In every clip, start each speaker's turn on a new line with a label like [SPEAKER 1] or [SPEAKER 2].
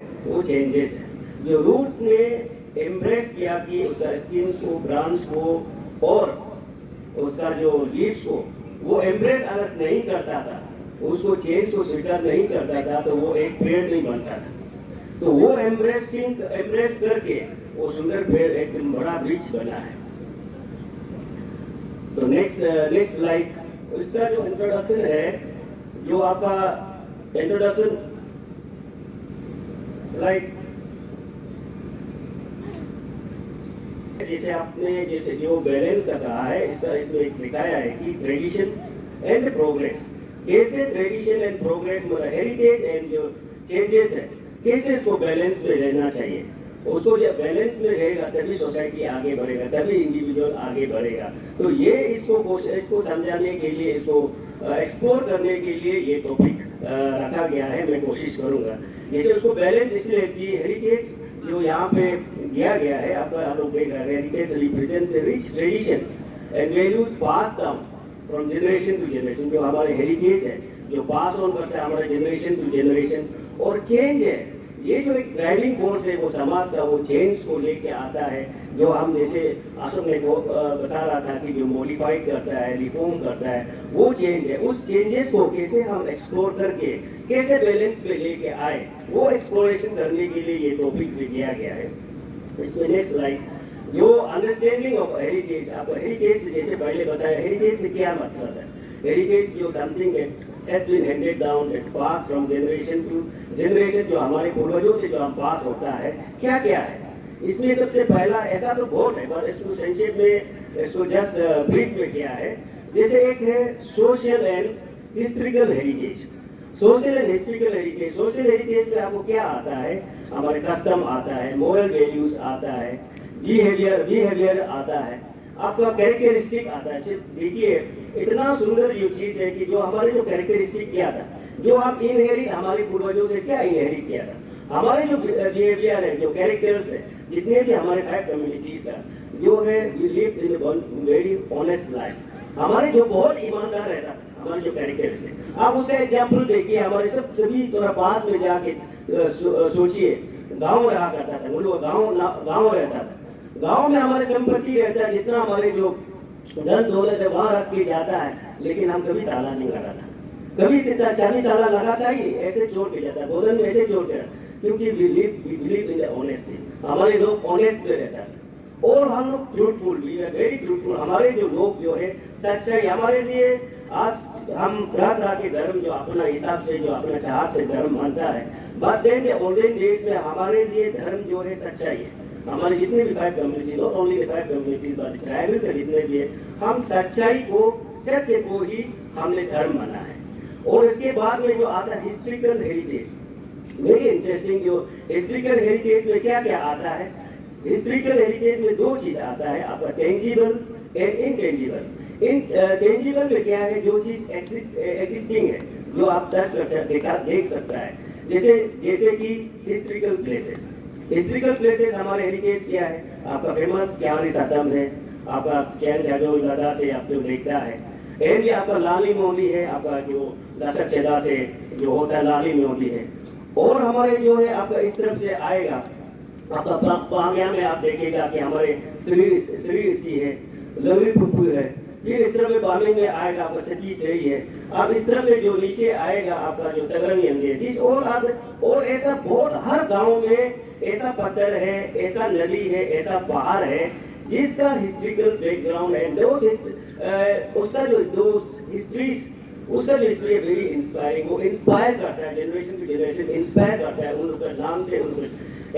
[SPEAKER 1] वो चेंजेस है जो रूट्स ने एम्ब्रेस किया कि उसका स्किन को, ब्रांच को और उसका जो लीव्स को वो एम्ब्रेस अगर नहीं करता था, उसको चेंज को स्वीकार नहीं करता था, तो वो एक पेड़ नहीं बनता था। तो वो एम्ब्रेस करके वो सुंदर पेड़ एक बड़ा वृक्ष बना है। तो नेक्स्ट स्लाइड, इसका जो इंट्रोडक्शन है, जो आपका इंट्रोडक्शन स्लाइड, जैसे जो बैलेंस का कहा है, इसका इसमें एक दिखाया है कि ट्रेडिशन एंड प्रोग्रेस, कैसे ट्रेडिशन एंड प्रोग्रेस मतलब हेरिटेज एंड जो चेंजेस है, कैसे इसको बैलेंस में रहना चाहिए। उसको जब बैलेंस में रहेगा तभी सोसाइटी आगे बढ़ेगा, तभी इंडिविजुअल आगे बढ़ेगा। तो ये इसको समझाने के लिए, इसको एक्सप्लोर करने के लिए ये टॉपिक रखा गया है। मैं कोशिश करूंगा जैसे उसको बैलेंस इसलिए कि हेरिटेज जो यहाँ पे दिया गया है, आपका आप लोग देख रहे हैं, heritage represents a rich tradition and values pass down from generation to generation. जो हमारे हेरिटेज है जो पास ऑन करता है हमारे जनरेशन टू जनरेशन। और चेंज है, ये जो एक ड्राइविंग फोर्स है वो समाज का, वो चेंज को लेके आता है। जो हम जैसे अशोक ने बता रहा था कि जो मॉडिफाइड करता है, रिफॉर्म करता है, वो चेंज है। उस चेंजेस को कैसे हम एक्सप्लोर करके कैसे बैलेंस में लेके आए, वो एक्सप्लोरेशन करने के लिए ये टॉपिक भी दिया गया है। इसमें नेक्स्ट स्लाइड, जो अंडरस्टैंडिंग ऑफ हेरिटेज, आपको हेरिटेज जैसे पहले बताया, हेरिटेज से क्या मतलब है। हेरिटेज जो something has been handed down, it passed from generation to generation, जो हमारे पूर्वजों से जो हम पास होता है, क्या क्या है। इसमें सबसे पहला, ऐसा तो बहुत है पर इसको संक्षेप में, इसको जस्ट ब्रीफ में किया है। जैसे एक है social and historical heritage. Social and historical heritage, social heritage में आपको क्या आता है, हमारे कस्टम आता है, मोरल वैल्यूज आता है, बिहेवियर आता है, आपका कैरेक्टरिस्टिक आता है। देखिए इतना सुंदर ये चीज है कि जो हमारे जो कैरेक्टरिस्टिक क्या था, जो हम इनहेरिट हमारे पूर्वजों से क्या इनहेरिट किया था, हमारे जो बिहेवियर है, जो कैरेक्टर्स है, जितने भी हमारे 5 कम्युनिटीज का जो है, we live in very honest life. हमारे जो बहुत ईमानदार रहता था, हमारे जो कैरेक्टर्स है, आप उसका एग्जाम्पल देखिए। हमारे सभी थोड़ा पास में जाके सोचिए, गाँव रहा करता था, बोलो गाँव रहता था, गाँव में हमारे संपत्ति रहता है, जितना हमारे जो धन दौलत है वहां रख के जाता है, लेकिन हम कभी ताला नहीं लगाता, कभी चाबी ताला लगाता ही नहीं, ऐसे छोड़ के जाता, गोदन में ऐसे छोड़ के, क्योंकि we believe in the honesty. हमारे लोग ऑनेस्ट में रहता है और हम लोग truthful, we are very truthful. हमारे जो लोग जो है सच्चाई, हमारे लिए आज हम तरह के धर्म जो अपना हिसाब से, जो अपना चाहत से धर्म मानता है, बट देन ओल्डन डेज में हमारे लिए धर्म जो है सच्चाई है। हमारे जितने भी 5 community, not only the 5 communities but tribal के जितने भी है, हम सच्चाई को, सत्य को ही हमने धर्म माना है। और इसके बाद में जो आता है हिस्ट्रिकल हेरिटेज, वेरी इंटरेस्टिंग। जो हिस्ट्रिकल हेरिटेज में क्या क्या आता है, हिस्ट्रिकल हेरिटेज में 2 चीज आता है, आपका टेंजिबल एंड इनटेंजिबल। टेंजिबल में क्या है, जो चीज एग्जिस्टिंग है, जो आप टच कर देख सकता है, जैसे कि हिस्ट्रिकल प्लेसेस। हिस्ट्रिकल प्लेसेस हमारे हेरिटेज क्या है, आपका फेमस क्यारी सतम है, आपका चैन जाजोल दादा से आप जो देखता है, एंड ये आपका लाली मोली है, आपका जो दशक छदा से जो होता है लाली मोली है। और हमारे जो है आपका इस तरफ से आएगा, आपका पांग्या में आप देखेगा कि हमारे श्री ऋषि है, लवली पुप्पू है। फिर इस तरफ में बाली में आएगा आपका सती सही है। अब इस तरफ में जो नीचे आएगा आपका जो तगरंग है, दिस और ऐसा बहुत, हर गांव में ऐसा पत्थर है, ऐसा नदी है, ऐसा पहाड़ है जिसका हिस्ट्रिकल बैकग्राउंड है। उसका जो हिस्ट्री है वेरी इंस्पायरिंग, वो इंस्पायर करता है, जनरेशन टू जनरेशन इंस्पायर करता है उनका नाम से।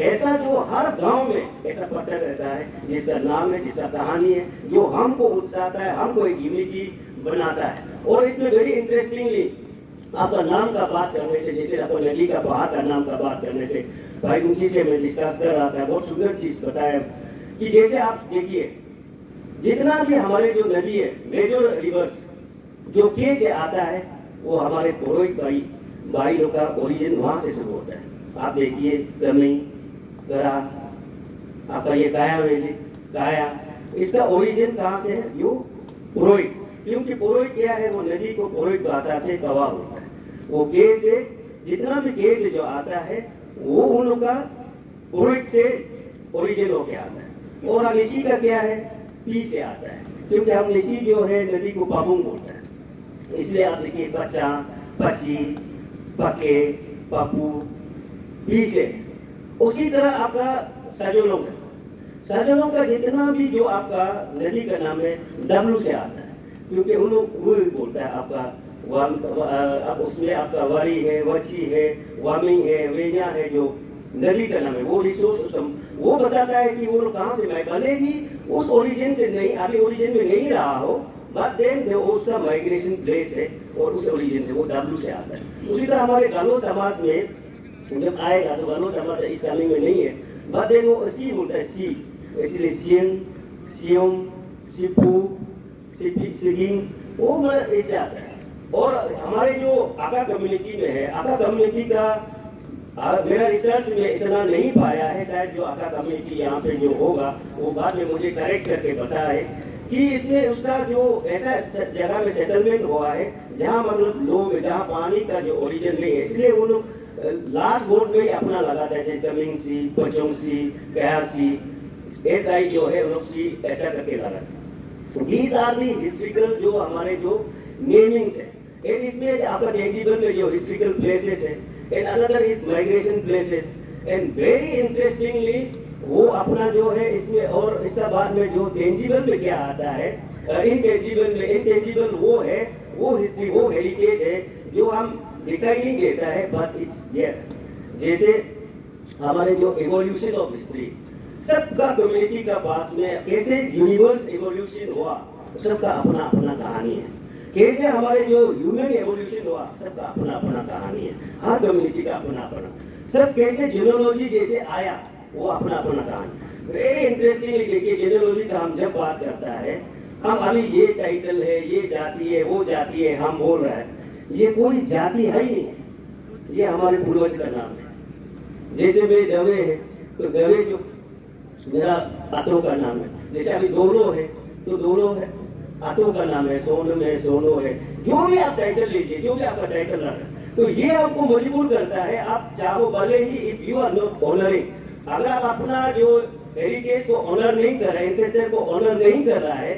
[SPEAKER 1] ऐसा जो हर गांव में ऐसा पत्थर रहता है जिसका नाम है, जिसका कहानी है, जो हमको उत्साहता है, हमको एक यूनिटी बनाता है। और इसमें वेरी इंटरेस्टिंगली आपका नाम का बात करने से, जैसे आपको नदी का पहाड़ का नाम का बात करने से, भाई मुंशी से मैं डिस्कस कर रहा था, बहुत सुंदर चीज बताया कि जैसे आप देखिए जितना भी हमारे जो नदी है, मेजर रिवर्स जो के से आता है, वो हमारे पुरोहित भाई लोग का ओरिजिन वहां से शुरू होता है। आप देखिए कमी, गरा, आपका ये काया वैली, काया, इसका ओरिजिन कहाँ से है, यो पुरोहित। क्योंकि पुरोहित क्या है, वो नदी को पुरोहित भाषा से कवा होता है। वो के से, जितना भी के से जो आता है वो उन लोग का पुरोहित से ओरिजिन होके आता है। और हम निशी का क्या है, पी से आता है, क्योंकि हम निशी जो है नदी को पाबुंग बोलता है। इसलिए आप देखिए पचा, पची, पके, पपू, पी से। उसी तरह आपका साजोलोंग है, साजोलोंग का जितना भी जो आपका नदी का नाम है डब्लू से आता है, क्योंकि उन लोग वो बोलता है आपका अब उसमें आपका वारी है, वची है, वामिंग है, वे냐 है, जो नदी का नाम है वो रिसोर्स सिस्टम वो बताता है कि वो लोग कहाँ से मैं भले ही उस ओरिजिन से नहीं, अभी ओरिजिन में नहीं रहा हो, बट देन उसका माइग्रेशन प्लेस है और उस ओरिजिन से वो डब्लू से आता है। उसी तरह हमारे गालो समाज में जब आएगा तो गालो समाज इस कालिंग में नहीं है, बट देन वो सी बोलता है सी, इसलिए सियन, सियोम, सिपू, सिगिंग, वो मतलब ऐसे आता है। और हमारे जो आका कम्युनिटी में है, आका कम्युनिटी का मेरा रिसर्च में इतना नहीं पाया है, शायद जो आका कम्युनिटी यहाँ पे जो होगा वो बाद में मुझे करेक्ट करके पता है कि इसमें उसका जो ऐसा जगह में सेटलमेंट हुआ है जहाँ मतलब लो में जहाँ पानी का जो ओरिजिन नहीं है, इसलिए वो लोग लास्ट बोर्ड में ही अपना लगाता है, जैसे कमिंग सी, पचोंग सी, कया सी, एसआई जो है उन लोग सी ऐसा करके लगाते हैं। दीज आर दी हिस्ट्रिकल जो हमारे जो नेमिंग्स है, एंड इसमें आपका टेंजिबल में जो हिस्ट्रिकल प्लेसेस है, and another is migration places, and very interestingly वो अपना जो है इसमें। और इसका बाद में जो टेंजिबल में क्या आता है, इनटेंजिबल में, इनटेंजिबल वो है, वो हिस्ट्री, वो हेरिटेज है जो हम दिखाई नहीं देता है, बट इट्स देयर। जैसे हमारे जो इवोल्यूशन ऑफ हिस्ट्री, सबका कम्युनिटी का पास में कैसे यूनिवर्स इवोल्यूशन हुआ, सबका अपना अपना कहानी है। कैसे हमारे जो ह्यूमन एवोल्यूशन हुआ, सबका अपना अपना कहानी है, हर कम्युनिटी का अपना अपना। सब कैसे जीनोलॉजी जैसे आया, वो अपना अपना कहानी। वेरी इंटरेस्टिंगली देखिए, जीनोलॉजी का हम जब बात करता है, हम अभी ये टाइटल है, ये जाति है, वो जाति है, हम बोल रहे हैं, ये कोई जाति है ही नहीं है, ये हमारे पूर्वज का नाम है। जैसे मेरे दवे है, तो दवे जो मेरा आतों का नाम है, जैसे अभी दोलो है तो दोलो है, आतों का नाम है, सोनम है, सोनो है, जो भी आप टाइटल लीजिए, जो भी आपका टाइटल रहा है, तो ये आपको मजबूर करता है, आप चाहो भले ही, if you are not honouring, अगर आप अपना जो हेरिटेज को ऑनर नहीं कर रहे, एंसेस्टर को ऑनर नहीं कर रहा है,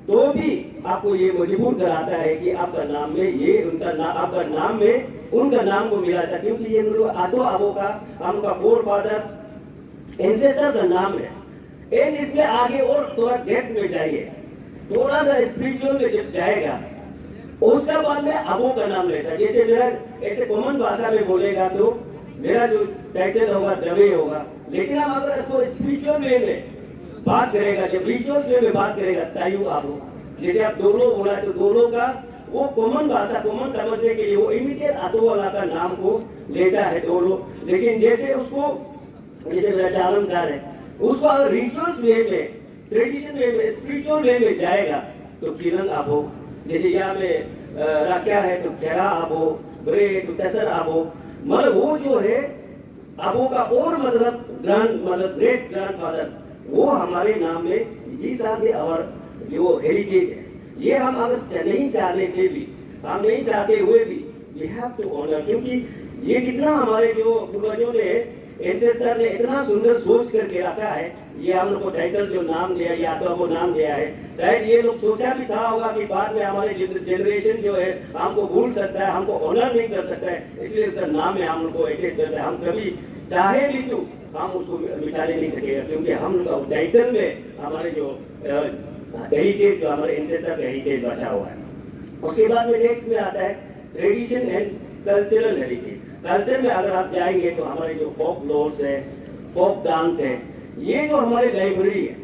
[SPEAKER 1] तो भी आपको ये मजबूर कराता है कि आपका नाम में ये उनका नाम, आपका नाम में उनका नाम को मिला था, क्योंकि ये लोग आतो आबो का हमका फोर फादर एंसेस्टर का नाम है। एंड इसमें आगे और थोड़ा डेप्थ में जाइए, थोड़ा सा स्पिरिचुअल में जब जाएगा, उसका बाद में अबो का नाम लेता है। जैसे मेरा ऐसे कॉमन भाषा में बोलेगा तो मेरा जो टाइटल होगा दवे होगा, लेकिन हम अगर इसको स्पिरिचुअल वे में बात करेगा, जब रिचुअल्स वे में बात करेगा, तायु आबो, जैसे आप दोनों बोला तो दोनों का वो कॉमन भाषा, कॉमन समझने के लिए वो इमीडिएट आतो वाला का नाम को लेता है दोनों। लेकिन जैसे उसको, जैसे मेरा चालन सार है, उसको अगर रिचुअल्स वे में, ट्रेडिशन वे में, स्पिरिचुअल वे में जाएगा तो किरण आबो, जैसे यहाँ में राख्या है तो खेरा आबो, बरे है तो तसर आबो, मतलब वो जो है आबो का और मतलब ग्रेट ग्रैंडफादर, वो हमारे नाम में, ये सारे और जो हेरिटेज है, ये हम अगर नहीं चाहने से भी, हम नहीं चाहते हुए भी, वी हैव टू ऑनर, क्योंकि ये कितना हमारे जो पूर्वजों ने, एंसेस्टर ने इतना सुंदर सोच करके रखा है। ये हम लोग को टाइटल जो नाम दिया, या तो हमको नाम दिया है, शायद ये लोग सोचा भी था होगा कि बाद में हमारे जनरेशन जो है हमको भूल सकता है, हमको ऑनर नहीं कर सकता है, इसलिए इसका नाम है हम लोग को अटैच करता है। हम कभी चाहे भी तो हम उसको मिटाने नहीं सकेगा, क्योंकि हम लोग का टाइटल में हमारे जो हेरिटेज, जो हमारे एंसेस्टर का हेरिटेज बचा हुआ है। उसके बाद में नेक्स्ट में आता है tradition and cultural heritage. Culture में अगर आप जाएंगे तो हमारे जो फोक लोर्स है, फोक डांस है, ये जो हमारे लाइब्रेरी है,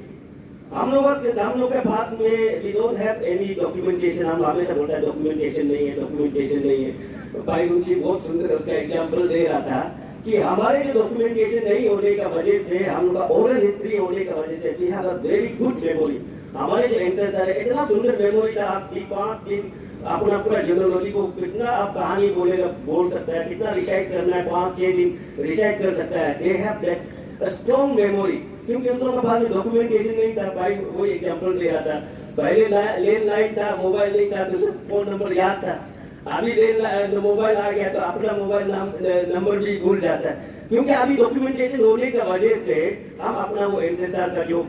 [SPEAKER 1] हम लोग के पास में we don't have any documentation. हम हमेशा बोलते हैं डॉक्यूमेंटेशन नहीं है, डॉक्यूमेंटेशन नहीं है। भाई उनकी बहुत सुंदर उसका एग्जाम्पल दे रहा था कि हमारे जो डॉक्यूमेंटेशन नहीं होने का वजह से, हम लोग का ओरल हिस्ट्री होने का वजह से, we have a very good memory. हमारे जो एंसेस्टर है, इतना सुंदर मेमोरी था, आप 5 दिन अपना पूरा जीनोलॉजी को कितना आप कहानी बोल सकता है, कितना रिसाइट करना है, 5-6 दिन रिसाइट कर सकता है। They have that strong memory, क्योंकि उस लोगों के पास डॉक्यूमेंटेशन नहीं था। भाई वो एग्जांपल दे रहा था, पहले लैंडलाइन था, मोबाइल नहीं था, तो सब फोन नंबर याद था। अभी मोबाइल आ गया तो अपना मोबाइल नंबर भी भूल जाता है। क्योंकि अभी डॉक्यूमेंटेशन होने की वजह से हम अपना वो एंसेस्टर का जो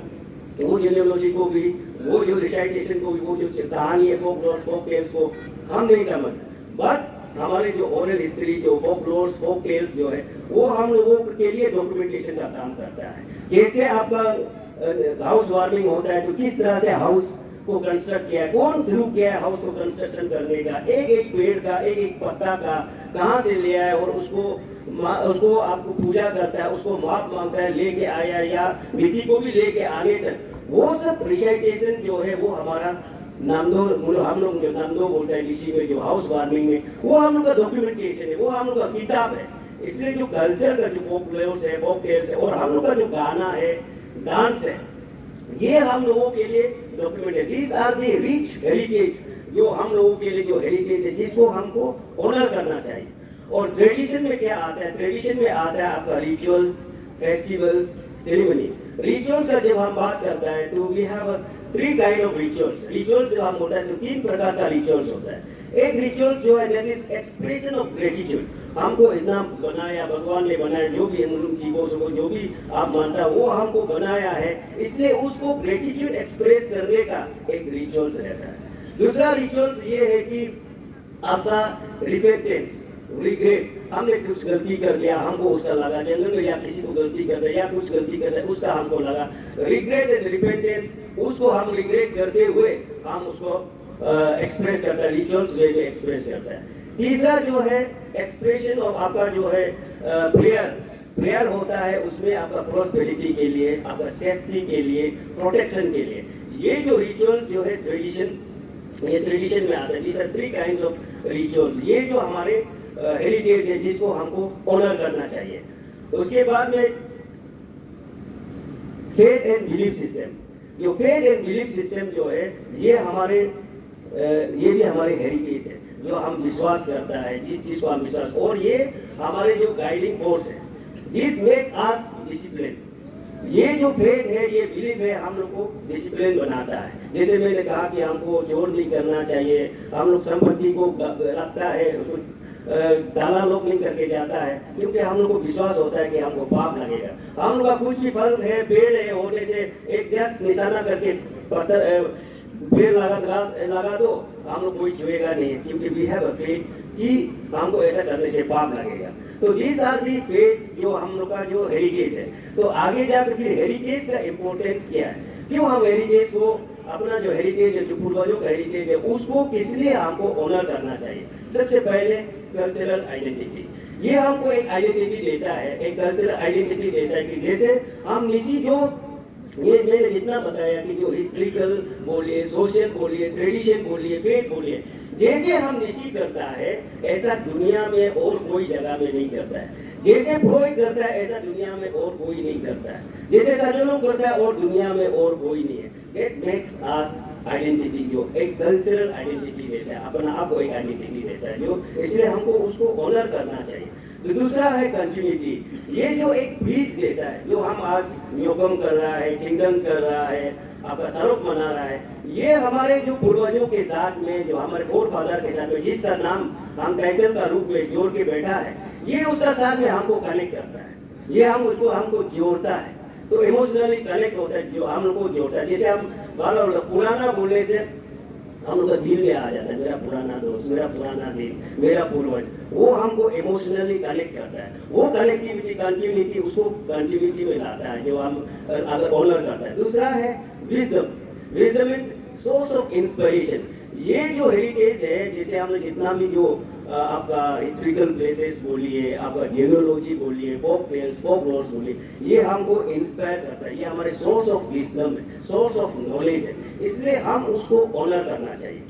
[SPEAKER 1] वो जेनेलॉजी को भी, वो जो रिसाइटेशन को भी, वो जो कहानी है फोक लॉर्स फोक टेल्स को हम नहीं समझ, बट हमारे जो ओरल हिस्ट्री जो फोक लॉर्स फोक टेल्स जो है वो हम लोगों के लिए डॉक्यूमेंटेशन का काम करता है। कैसे आपका हाउस वार्मिंग होता है, तो किस तरह से हाउस को कंस्ट्रक्ट किया है, कौन शुरू किया है हाउस को कंस्ट्रक्शन करने का, एक एक पेड़ का एक एक पत्ता का कहाँ से लिया है और उसको आपको पूजा करता है, उसको माप मांगता है, लेके आया या विधि को भी लेके आने तक, वो सब रिसाइटेशन जो है वो हमारा नामदो, हम लोग जो नामदो बोलते हैं ऋषि में, जो हाउस वार्मिंग में, वो हम लोग का डॉक्यूमेंटेशन है, वो हम लोग का किताब है। इसलिए जो कल्चर का जो फोक टेल्स है, फोक टेल्स है, और हम लोग का जो गाना है, डांस है, ये हम लोगों के लिए डॉक्यूमेंट है। These are the rich heritage, जो हम लोगों के लिए जो हेरिटेज है जिसको हमको ऑनर करना चाहिए। और ट्रेडिशन में क्या आता है, ट्रेडिशन में आता है आपका रिचुअल्स, फेस्टिवल्स, सेरेमनी। रिचुअल्स का जब हम बात करता है तो we have 3 kind of rituals. Rituals जब हम बोलते हैं तो 3 प्रकार का रिचुअल्स होता है। एक रिचुअल्स जो है that is expression of gratitude, हमको इतना बनाया, भगवान ने बनाया, जो भी जीवों को जो भी आप मानता है वो हमको बनाया है, इसलिए उसको ग्रेटिट्यूड एक्सप्रेस करने का एक रिचुअल्स रहता है। दूसरा रिचुअल्स ये है कि आपका रिपेंटेंस, रिग्रेट, हमने कुछ गलती कर लिया, हमको उसका लगा, जनरल में या किसी को गलती कर रहे या कुछ गलती कर रहे उसका हमको लगा, रिग्रेट एंड रिपेंटेंस, उसको हम रिग्रेट करते हुए हम उसको एक्सप्रेस करता है, रिचुअल्स वे में एक्सप्रेस करता है। तीसरा जो है एक्सप्रेशन ऑफ आपका जो है प्रेयर, प्रेयर होता है, उसमें आपका प्रॉस्पेरिटी के लिए, आपका सेफ्टी के लिए, प्रोटेक्शन के लिए। ये जो रिचुअल्स जो है ट्रेडिशन, ये ट्रेडिशन में आता है। These are 3 kinds of rituals, ये जो हमारे हेरिटेज है जिसको हमको ऑनर करना चाहिए। उसके बाद में फेथ एंड बिलीफ सिस्टम, जो फेथ एंड बिलीफ सिस्टम जो है ये हमारे ये भी हमारे हेरिटेज है, जो हम विश्वास करता है, जिस चीज को हम विश्वास, और ये हमारे जो गाइडिंग फोर्स है। दिस मेक अस डिसिप्लिन, ये जो फेथ है, ये बिलीफ है, हम लोग को डिसिप्लिन बनाता है। जैसे मैंने कहा कि हमको चोर नहीं करना चाहिए, हम लोग संपत्ति को रखता है, उसको डाला लोग नहीं करके जाता है, क्योंकि हम लोग को विश्वास होता है कि हमको पाप लगेगा। हम लोग का कुछ भी फल है, पेड़ है, होने से एक गैस निशाना करके पत्थर पेड़ लगा दो, हम लोग कोई छुएगा नहीं, क्योंकि वी हैव अ फेथ कि हमको ऐसा करने से पाप लगेगा। तो दिस आर दी फेथ जो हम लोग का जो हेरिटेज है। तो आगे जाकर फिर हेरिटेज का इम्पोर्टेंस क्या है, क्यों हम हेरिटेज को, अपना जो हेरिटेज है, जो पूर्वजों का हेरिटेज है, उसको किस लिए हमको ऑनर करना चाहिए। सबसे पहले कल्चरल आइडेंटिटी, ये हमको एक आइडेंटिटी देता है, एक कल्चरल आइडेंटिटी देता है कि जैसे हम किसी जो, ये मैंने जितना बताया कि जो हिस्ट्रिकल बोलिए, सोशल बोलिए, ट्रेडिशन बोलिए, फेथ बोलिए, जैसे हम निशी करता है ऐसा दुनिया में और कोई जगह में नहीं करता है। जैसे फ्रॉइड करता है ऐसा दुनिया में और कोई नहीं करता है। जैसे सज्जनों करता है और दुनिया में और कोई नहीं है। It makes us आइडेंटिटी, जो एक कल्चरल आइडेंटिटी देता है, अपना आप को एक आइडेंटिटी देता है, जो इसलिए हमको उसको ऑनर करना चाहिए। तो दूसरा है कंटिन्यूटी, ये जो एक पीस देता है, जो हम आज न्योकम कर रहा है, चिंगम कर रहा है, आपका स्वरूप मना रहा है, ये हमारे जो पूर्वजों के साथ में, जो हमारे फोर फादर के साथ में, जिसका नाम हम टाइटल का रूप में जोड़ के बैठा है, ये उसका साथ में हमको कनेक्ट करता है, ये हम उसको हमको जोड़ता है। तो इमोशनली कनेक्ट होता है, जो हम लोग को जोड़ता है। जैसे हम पुराना बोलने से हम लोग का दिल में आ जाता है, मेरा पुराना दोस्त, मेरा पुराना दिन, मेरा पूर्वज, वो हमको इमोशनली कनेक्ट करता है। वो कनेक्टिविटी, कंटिन्यूटी, उसको कंटिन्यूटी में लाता है, जो हम अगर ऑनर करता है। दूसरा है wisdom, wisdom means source of inspiration. ये जो हेरिटेज है, जैसे हमने जितना भी जो आपका हिस्ट्रिकल प्लेसेस बोलिए, आपका जेनोलॉजी बोलिए, फोक टेल्स, फोक लॉर्स बोलिए, ये हमको इंस्पायर करता है, ये हमारे सोर्स ऑफ विजडम है, सोर्स ऑफ नॉलेज है, इसलिए हम उसको ऑनर करना चाहिए।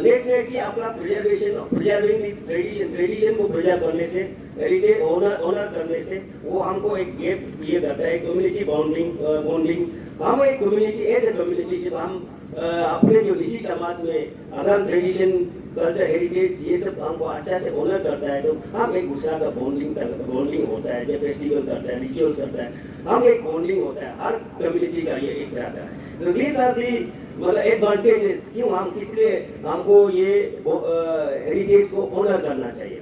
[SPEAKER 1] नेक्स्ट है कि आपका प्रिजर्वेशन, प्रिजर्विंग ट्रेडिशन, ट्रेडिशन को प्रिजर्व करने से, हेरिटेज ऑनर करने से, वो हमको एक गेप ये करता है, कम्युनिटी बॉन्डिंग। हम एक कम्युनिटी, एज ए कम्युनिटी, जब हम अपने जो ऋषि समाज में अगर हम ट्रेडिशन, कल्चर, हेरिटेज ये सब हमको अच्छा से ऑनर करता है, तो हम एक दूसरा का बॉन्डिंग होता है। जब फेस्टिवल करता है, रिचुअल्स करता है, हम एक बॉन्डिंग होता है, हर कम्युनिटी का ये इस तरह का है। तो दीज आर दी मतलब एडवांटेजेस, क्यों हम किस लिए हमको ये हेरिटेज को ऑनर करना चाहिए।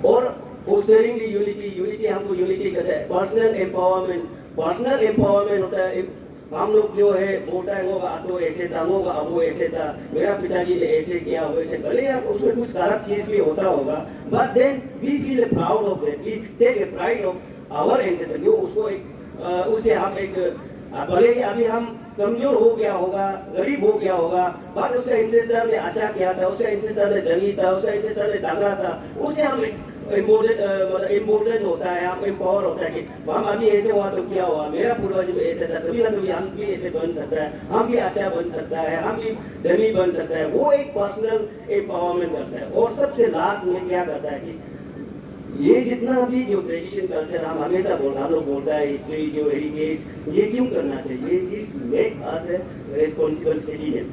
[SPEAKER 1] और फोस्टरिंग दी यूनिटी हमको यूनिटी कहता है। पर्सनल एम्पावरमेंट होता है। हम लोग जो है बोलता है वो तो ऐसे था, वो ऐसे था, मेरा पिताजी ने ऐसे किया वैसे, भले आप उसमें कुछ खराब चीज भी होता होगा, but then we feel proud of that, we take a pride of our ancestor. जो उसको एक उससे हम एक भले ही अभी हम कमजोर हो गया होगा, गरीब हो गया होगा, बट उसका एंसेस्टर ने अच्छा किया था, उसका एंसेस्टर ने धनी था, उसका एंसेस्टर ने तगड़ा था, उससे हम इम्पोर्टेंट होता है, हम एम्पावर होता है कि हम अभी ऐसे हुआ तो क्या हुआ, मेरा पूर्वज भी ऐसे था, तभी ना तभी हम भी ऐसे बन सकता है, हम भी अच्छा बन सकता है, हम भी धनी बन सकता है। वो एक पर्सनल एम्पावरमेंट करता है। और सबसे लास्ट में क्या करता है कि ये जितना भी जो ट्रेडिशन कल्चर हम हमेशा हम लोग बोलता है, हिस्ट्री जो हेरिटेज, ये क्यों करना चाहिए, this make us A responsible citizen.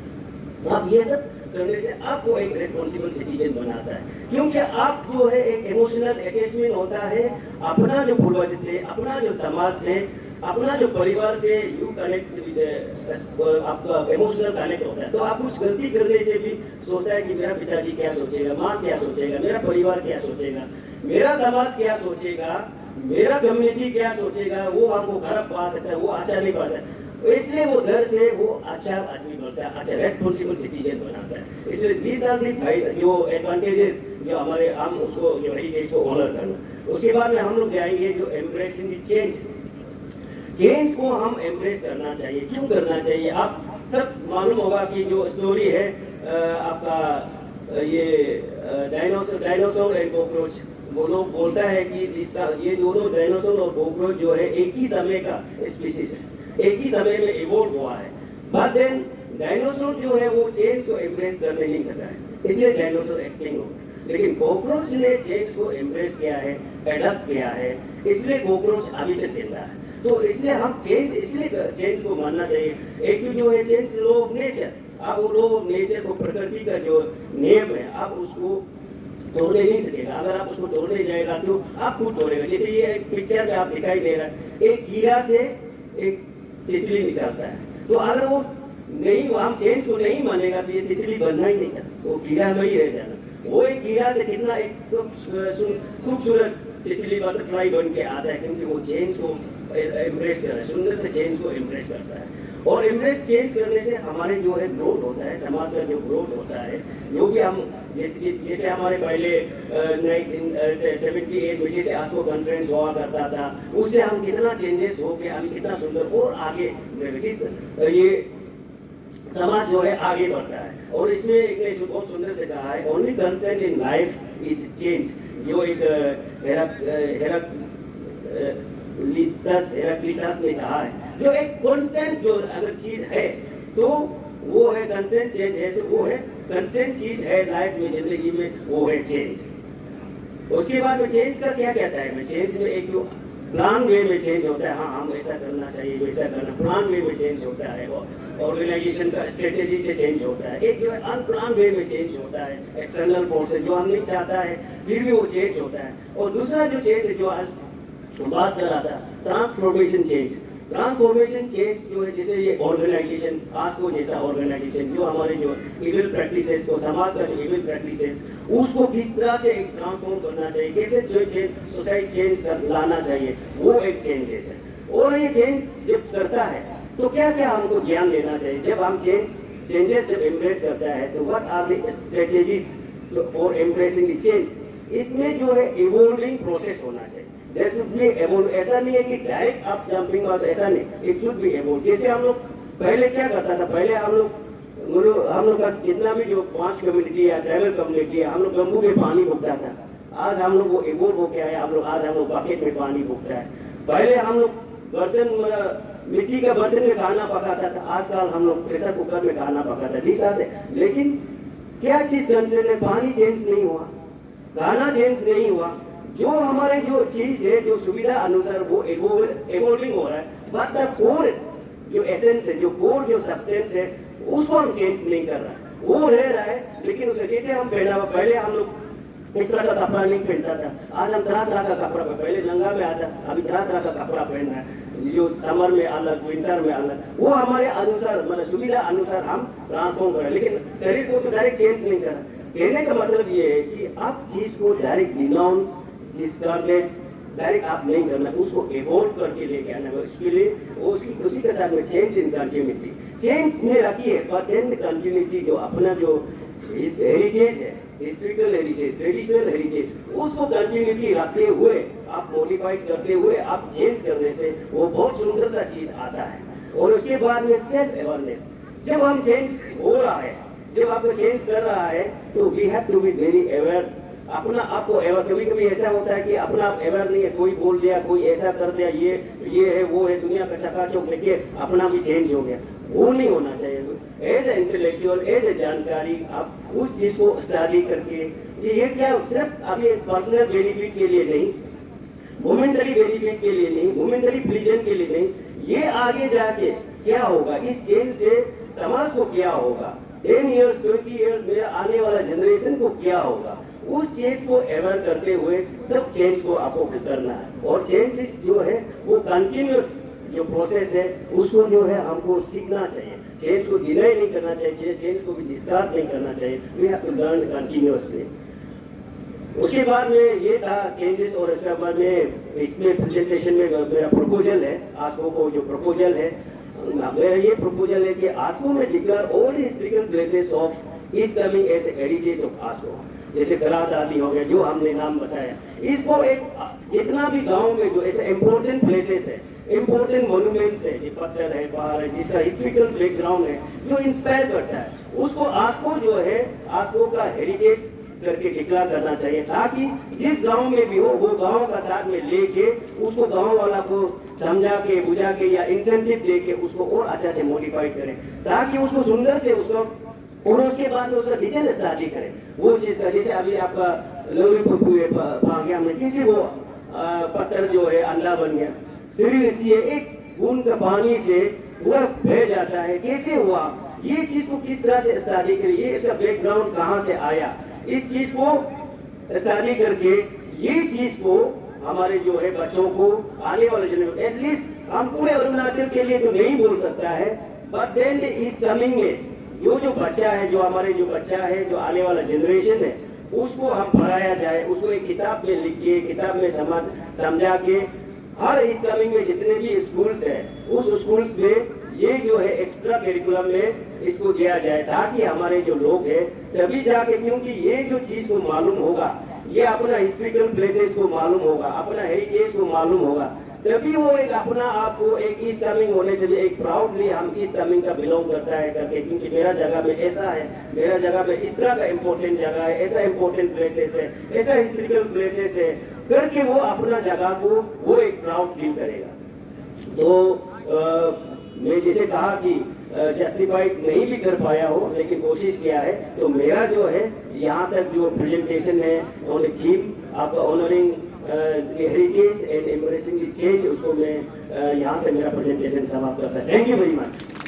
[SPEAKER 1] अब ये सब करने से आपको एक रिस्पॉन्सिबल सिटीजन बनाता है, क्योंकि आप जो है एक इमोशनल अटैचमेंट होता है अपना जो पूर्वज से, अपना जो समाज से, अपना जो परिवार से, यू कनेक्ट विद आपका इमोशनल कनेक्ट होता है। तो आप कुछ गलती करने से भी सोचता है कि मेरा पिताजी क्या सोचेगा, माँ क्या सोचेगा, मेरा परिवार क्या सोचेगा, मेरा समाज क्या सोचेगा, मेरा कम्युनिटी क्या सोचेगा, वो हमको खराब पा सकता है, वो अच्छा नहीं पाता है। इसलिए वो डर से वो अच्छा आदमी बनता है, अच्छा रेस्पॉन्सिबल सिटीजन बनाता है। इसलिए दीज आर दी जो एडवांटेजेस जो हमारे, हम उसको जो हेरिटेज को ऑनर करना। उसके बाद में हम लोग जाएंगे जो एम्ब्रेसिंग दी चेंज को हम एम्ब्रेस करना चाहिए। क्यों करना चाहिए? आप सब मालूम होगा कि जो स्टोरी है आपका ये डायनासोर एंड कॉकरोच, वो लोग बोलता है कि इसका ये दोनों डायनासोर और कॉकरोच जो है एक ही समय का स्पीसीज है, एक ही समय में इवॉल्व हुआ है। बट देन डायनासोर जो है वो चेंज को एम्ब्रेस करने नहीं सका है, इसलिए डायनासोर एक्सटिंक्ट हो गया। लेकिन कॉकरोच ने चेंज को एम्ब्रेस किया है, एडप्ट किया है, इसलिए कॉकरोच अभी तक जिंदा है। तो इसलिए हम चेंज को मानना चाहिए। एक जो है चेंज लॉ ऑफ नेचर, आप वो लॉ ऑफ नेचर को, प्रकृति का जो नियम है, आप उसको तोड़ने नहीं सकेगा। अगर आप उसको तोड़ने जाएगा तो आप खुद तोड़ेगा। जैसे ये एक पिक्चर में आप दिखाई दे रहा है, एक कीड़ा से एक तितली निकलता है, तो अगर वो नहीं, हम चेंज को नहीं मानेगा तो ये तितली बनना ही नहीं था, वो कीड़ा में ही रह जाना। वो एक कीड़ा से कितना एक खूबसूरत तितली बटरफ्लाई बन के आता है, क्योंकि वो चेंज को एम्ब्रेस कर रहा है, सुंदर से चेंज को एम्ब्रेस करता है। और एम्ब्रेस चेंज करने से हमारे जो है ग्रोथ होता है, समाज का जो ग्रोथ होता है, जो भी हम जैसे हमारे पहले 1978 में जैसे आस्को कॉन्फ्रेंस हुआ करता था, उससे हम कितना चेंजेस हो गया, अभी कितना सुंदर और आगे ये समाज जो है आगे बढ़ता है। और इसमें एक बहुत सुंदर से कहा है, only consent in life is change. जो एक हेराक्लिटस ने कहा है, जो एक कांस्टेंट जो अगर चीज है तो वो है कांस्टेंट चेंज है, तो वो है कांस्टेंट चीज है लाइफ में, जिंदगी में, वो है चेंज। उसके बाद में चेंज का क्या कहता है? चेंज में एक जो प्लान वे में चेंज होता है, हाँ हम ऐसा करना चाहिए, वैसा करना, प्लान वे में चेंज होता है। ऑर्गेनाइजेशन का स्ट्रेटेजी से चेंज होता है। एक जो है अनप्लान वे में चेंज होता है, एक्सटर्नल फोर्स जो हम नहीं चाहता है फिर भी वो चेंज होता है। और दूसरा जो चेंज है जो आज बात कर रहा था, ट्रांसफॉर्मेशन चेंज जो है, जैसे ये ऑर्गेनाइजेशन, आस्को जैसा ऑर्गेनाइजेशन जो हमारे जो इविल प्रैक्टिसेस को, समाज का जो इविल प्रैक्टिसेस, उसको किस तरह से एक ट्रांसफॉर्म करना चाहिए, कैसे सोसाइटी चेंज लाना चाहिए, वो एक चेंजेस है। और ये चेंज जब करता है तो क्या क्या हमको ज्ञान लेना चाहिए? जब हम चेंजेस जब एम्ब्रेस करता है तो what are the strategies for embracing the change? इसमें जो है इवॉल्विंग प्रोसेस होना चाहिए। There should be evolve। ऐसा नहीं है कि डायरेक्ट आप जंपिंग मार, ऐसा नहीं, इट शुड बी इवॉल्व। जैसे हम लोग पहले क्या करता था, पहले हम लोग का जितना भी जो 5 कम्युनिटी या ट्राइबल कम्युनिटी है, हम लोग गंबू में पानी भुगता था। आज हम लोग वो इवॉल्व हो गया है, आज हम लोग बकेट में पानी भुगता है। पहले हम लोग मिट्टी का बर्तन में खाना पकाता था, आजकल हम लोग प्रेशर कुकर में खाना पकाता है। लेकिन क्या चीज कंसर्न है? पानी चेंज नहीं हुआ, खाना चेंज नहीं हुआ, जो हमारे जो चीज है, जो सुविधा अनुसार वो इवॉल्विंग हो रहा है, बट द कोर जो एसेंस है, जो कोर जो सब्सटेंस है, उसको हम चेंज नहीं कर रहा है, वो रह रहा है। लेकिन उसे जैसे हम पहना, पहले हम लोग इस तरह का कपड़ा नहीं पहनता था, आज हम तरह तरह का कपड़ा, पहले नंगा में आता, अभी तरह तरह का कपड़ा पहन रहा है, जो समर में अलग, विंटर में अलग, वो हमारे अनुसार, मतलब सुविधा अनुसार हम ट्रांसफॉर्म कर रहे हैं। लेकिन शरीर को तो डायरेक्ट चेंज नहीं कर रहा। कहने का मतलब ये है कि आप चीज को डायरेक्ट डिस्कार्डेड डायरेक्ट आप नहीं करना, उसको एवॉल्व करके लेके आना है। उसके लिए उसी के साथ में चेंज इन कंटिन्यूटी, चेंज में रखिए बट देन कंटिन्यूटी जो अपना जो हेरिटेज है, हिस्ट्रिकल हेरिटेज, ट्रेडिशनल हेरिटेज, उसको कंटिन्यूटी रखते हुए आप मॉडिफाइड करते हुए आप चेंज करने से वो बहुत सुंदर सा चीज आता है। और उसके बाद में सेल्फ अवेयरनेस, जब हम चेंज हो रहा है, जब आपको चेंज कर रहा है तो we have to be very aware, अपना आपको अवेयर। कभी कभी ऐसा होता है कि अपना आप अवेयर नहीं है, कोई बोल दिया, कोई ऐसा कर दिया, ये है वो है, दुनिया का चकाचौंध लेके अपना भी चेंज हो गया, वो नहीं होना चाहिए। As a intellectual, as a जानकारी आप उस चीज को स्टडी करके, ये क्या सिर्फ अभी पर्सनल बेनिफिट के लिए नहीं, मोमेंटरी बेनिफिट के लिए नहीं, मोमेंटरी प्लीजन के लिए नहीं, ये आगे जाके क्या होगा, इस चेंज से समाज को क्या होगा, 10 years 20 years में आने वाला जनरेशन को क्या होगा, उस चीज को अवेयर करते हुए तब चेंज को आपको करना है। और चेंजेस जो है वो कंटिन्यूस जो प्रोसेस है उसको जो है हमको सीखना चाहिए, चेंज को डिनाई नहीं करना चाहिए, चेंज को भी डिस्कार्ड नहीं करना चाहिए, we have to learn continuously. उसके बाद में ये था चेंजेस, और इसके बाद में इसमें प्रेजेंटेशन में मेरा प्रपोजल है, आस्को को जो प्रपोजल है, मेरा ये प्रपोजल है कि आस्को में declare all historical places of is coming as heritage of आस्को, जैसे कलात आदि हो गया जो हमने नाम बताया, इसको एक जितना भी गांव में जो ऐसे इम्पोर्टेंट प्लेसेस है, इम्पोर्टेंट मोन्यूमेंट्स है, जो पत्थर है, पहाड़ है, जिसका हिस्टोरिकल बैकग्राउंड है, जो इंस्पायर करता है, उसको आस्को जो है आस्को का हेरिटेज करके डिक्लेयर करना चाहिए, ताकि जिस गांव में भी हो वो गांव का साथ में लेके उसको गांव वाला को समझा के बुझा के या इंसेंटिव दे के उसको और अच्छा से मॉडिफाइड करें, ताकि उसको सुंदर से उसको, और उसके बाद में उसका डिटेल स्टडी करें वो चीज का। जैसे अभी आपका लोरी पा गया हमने, किसी वो पत्थर जो है अंडा बन गया, सीढ़ी एक बूंद का पानी से पूरा बह जाता है, कैसे हुआ, ये चीज को किस तरह से स्टडी करें, ये इसका बैकग्राउंड कहाँ से आया, इस चीज को स्टडी करके ये चीज को हमारे जो है बच्चों को आने वाले जनरेशन, एटलीस्ट हम पूरे अरुणाचल के लिए तो नहीं बोल सकता है, बट देन इस कमिंग में जो बच्चा है, जो हमारे जो बच्चा है, जो आने वाला जनरेशन है, उसको हम पढ़ाया जाए, उसको एक किताब में लिख के, किताब में समझा के, हर इस कमिंग में जितने भी स्कूल्स है उस स्कूल्स में ये जो है एक्स्ट्रा करिकुलम में इसको दिया जाए, ताकि हमारे जो लोग हैं तभी जाके, क्योंकि ये जो चीज को मालूम होगा, ये अपना हिस्ट्रिकल प्लेसेस को मालूम होगा, अपना हेरिटेज को मालूम होगा, तभी वो एक अपना आप को एक ईस्ट कमिंग होने से भी एक प्राउडली हम ईस्ट कमिंग का बिलोंग करता है करके, क्योंकि मेरा जगह में ऐसा है, मेरा जगह में इस तरह का इम्पोर्टेंट जगह है, ऐसा इम्पोर्टेंट प्लेसेस है, ऐसा हिस्ट्रिकल प्लेसेस है करके वो अपना जगह को वो एक प्राउड फील करेगा। तो मैं जैसे कहा कि जस्टिफाइड नहीं भी कर पाया हो लेकिन कोशिश किया है, तो मेरा जो है यहाँ तक जो प्रेजेंटेशन है ऑन द थीम आपका honouring heritage and embracing the change, उसको मैं यहाँ तक मेरा प्रेजेंटेशन समाप्त करता है। Thank you very much.